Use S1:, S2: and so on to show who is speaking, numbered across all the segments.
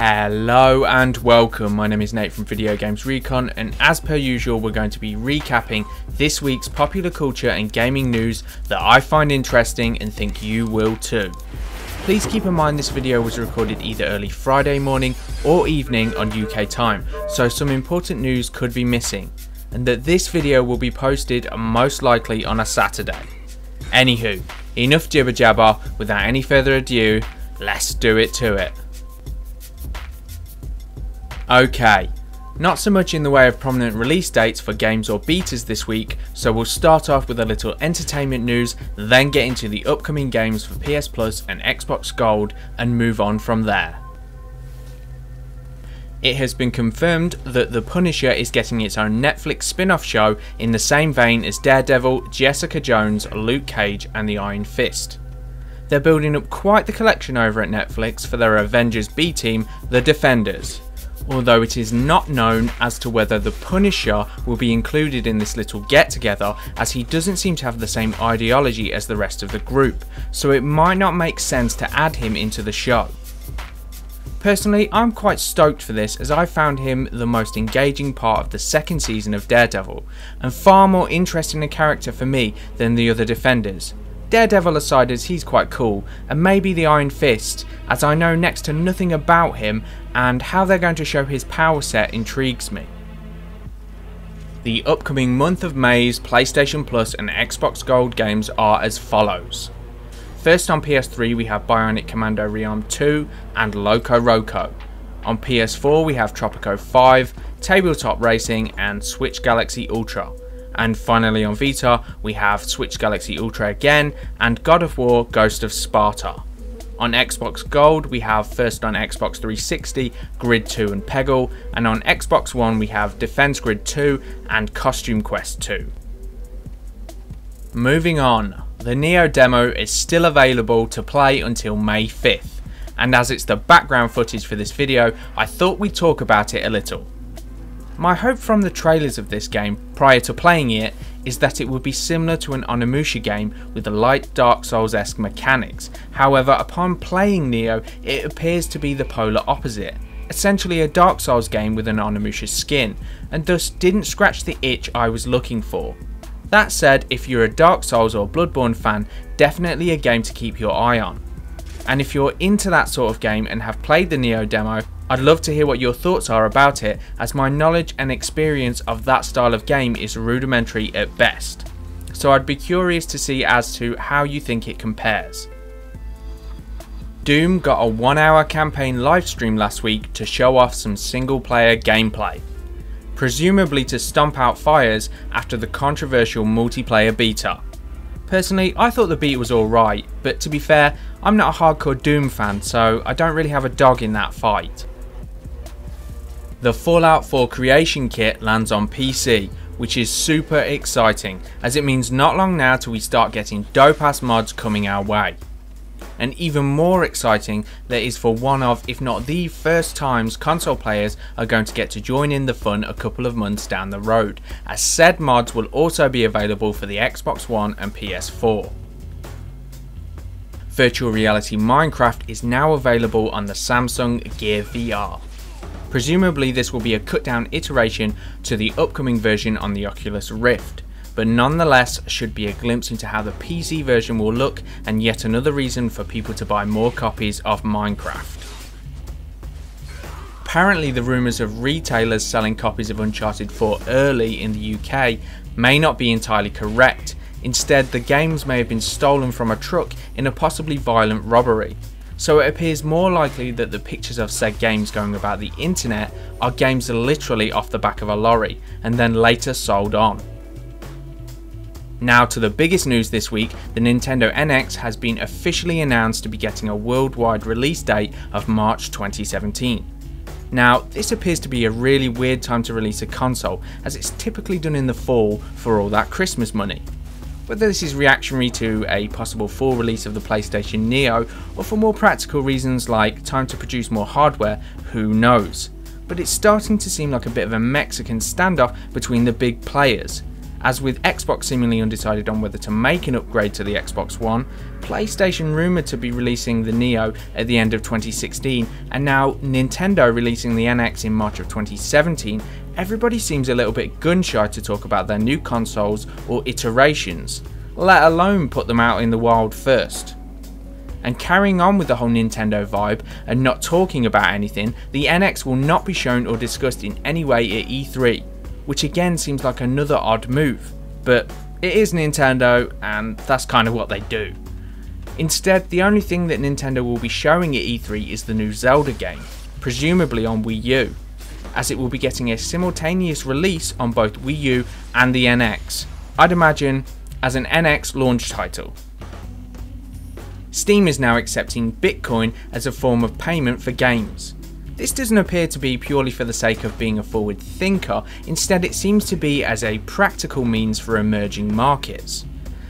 S1: Hello and welcome, my name is Nate from Video Games Recon, and as per usual we're going to be recapping this week's popular culture and gaming news that I find interesting and think you will too. Please keep in mind this video was recorded either early Friday morning or evening on UK time, so some important news could be missing, and that this video will be posted most likely on a Saturday. Anywho, enough jibber jabber, without any further ado, let's do it to it. Okay, not so much in the way of prominent release dates for games or betas this week, so we'll start off with a little entertainment news, then get into the upcoming games for PS Plus and Xbox Gold and move on from there. It has been confirmed that The Punisher is getting its own Netflix spin-off show in the same vein as Daredevil, Jessica Jones, Luke Cage and the Iron Fist. They're building up quite the collection over at Netflix for their Avengers B team, The Defenders. Although it is not known as to whether the Punisher will be included in this little get-together, as he doesn't seem to have the same ideology as the rest of the group, so it might not make sense to add him into the show. Personally, I'm quite stoked for this, as I found him the most engaging part of the second season of Daredevil, and far more interesting a character for me than the other Defenders. Daredevil aside, as he's quite cool, and maybe the Iron Fist, as I know next to nothing about him, and how they're going to show his power set intrigues me. The upcoming month of May's PlayStation Plus and Xbox Gold games are as follows. First on PS3 we have Bionic Commando Rearmed 2 and Loco Roco. On PS4 we have Tropico 5, Tabletop Racing and Switch Galaxy Ultra. And finally on Vita we have Switch Galaxy Ultra again and God of War Ghost of Sparta. On Xbox Gold we have first on Xbox 360 Grid 2 and Peggle, and on Xbox One we have Defense Grid 2 and Costume Quest 2. Moving on, the Nioh demo is still available to play until May 5th, and as it's the background footage for this video I thought we'd talk about it a little. My hope from the trailers of this game prior to playing it is that it would be similar to an Onimusha game with the light Dark Souls-esque mechanics. However, upon playing Nioh, it appears to be the polar opposite, essentially a Dark Souls game with an Onimusha skin, and thus didn't scratch the itch I was looking for. That said, if you're a Dark Souls or Bloodborne fan, definitely a game to keep your eye on. And if you're into that sort of game and have played the Nioh demo, I'd love to hear what your thoughts are about it, as my knowledge and experience of that style of game is rudimentary at best. So I'd be curious to see as to how you think it compares. Doom got a 1 hour campaign livestream last week to show off some single player gameplay, presumably to stomp out fires after the controversial multiplayer beta. Personally, I thought the beta was alright, but to be fair, I'm not a hardcore Doom fan, so I don't really have a dog in that fight. The Fallout 4 Creation Kit lands on PC, which is super exciting, as it means not long now till we start getting dope ass mods coming our way. And even more exciting that is for one of, if not the first times console players are going to get to join in the fun a couple of months down the road, as said mods will also be available for the Xbox One and PS4. Virtual Reality Minecraft is now available on the Samsung Gear VR. Presumably this will be a cut down iteration to the upcoming version on the Oculus Rift, but nonetheless should be a glimpse into how the PC version will look, and yet another reason for people to buy more copies of Minecraft. Apparently the rumours of retailers selling copies of Uncharted 4 early in the UK may not be entirely correct. Instead, the games may have been stolen from a truck in a possibly violent robbery. So it appears more likely that the pictures of said games going about the internet are games literally off the back of a lorry and then later sold on. Now to the biggest news this week, the Nintendo NX has been officially announced to be getting a worldwide release date of March 2017. Now this appears to be a really weird time to release a console, as it's typically done in the fall for all that Christmas money. Whether this is reactionary to a possible fall release of the PlayStation Neo, or for more practical reasons like time to produce more hardware, who knows. But it's starting to seem like a bit of a Mexican standoff between the big players, As with Xbox seemingly undecided on whether to make an upgrade to the Xbox One, PlayStation rumoured to be releasing the Neo at the end of 2016, and now Nintendo releasing the NX in March of 2017, everybody seems a little bit gun shy to talk about their new consoles or iterations, let alone put them out in the wild first. And carrying on with the whole Nintendo vibe and not talking about anything, the NX will not be shown or discussed in any way at E3, which again seems like another odd move, but it is Nintendo and that's kind of what they do. Instead, the only thing that Nintendo will be showing at E3 is the new Zelda game, presumably on Wii U, as it will be getting a simultaneous release on both Wii U and the NX, I'd imagine as an NX launch title. Steam is now accepting Bitcoin as a form of payment for games. This doesn't appear to be purely for the sake of being a forward thinker, instead it seems to be as a practical means for emerging markets.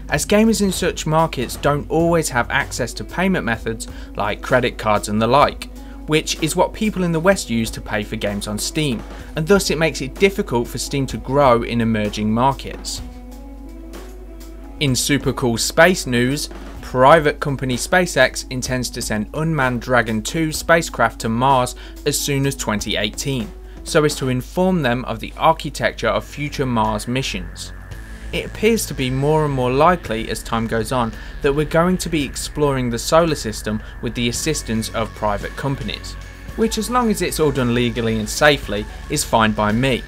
S1: As gamers in such markets don't always have access to payment methods like credit cards and the like, which is what people in the West use to pay for games on Steam, and thus it makes it difficult for Steam to grow in emerging markets. In super cool space news, private company SpaceX intends to send unmanned Dragon 2 spacecraft to Mars as soon as 2018, so as to inform them of the architecture of future Mars missions. It appears to be more and more likely as time goes on that we're going to be exploring the solar system with the assistance of private companies, which as long as it's all done legally and safely is fine by me.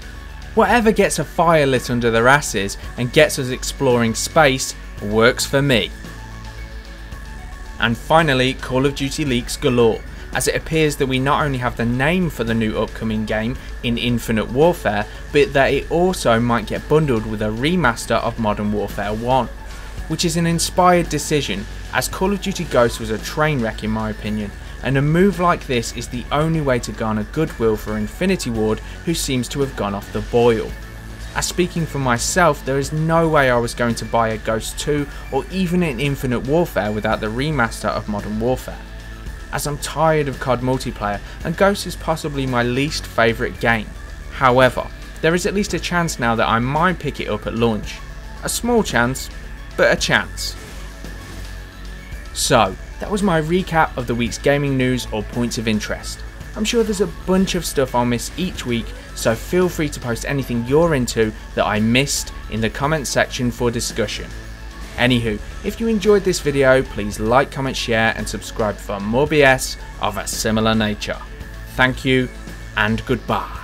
S1: Whatever gets a fire lit under their asses and gets us exploring space works for me. And finally, Call of Duty leaks galore, as it appears that we not only have the name for the new upcoming game in Infinite Warfare, but that it also might get bundled with a remaster of Modern Warfare 1, which is an inspired decision, as Call of Duty Ghosts was a train wreck in my opinion, and a move like this is the only way to garner goodwill for Infinity Ward, who seems to have gone off the boil. As speaking for myself, there is no way I was going to buy a Ghost 2 or even an Infinite Warfare without the remaster of Modern Warfare, as I'm tired of COD multiplayer and Ghost is possibly my least favourite game. However, there is at least a chance now that I might pick it up at launch. A small chance, but a chance. So, that was my recap of the week's gaming news or points of interest. I'm sure there's a bunch of stuff I'll miss each week, so feel free to post anything you're into that I missed in the comment section for discussion. Anywho, if you enjoyed this video, please like, comment, share and subscribe for more BS of a similar nature. Thank you and goodbye.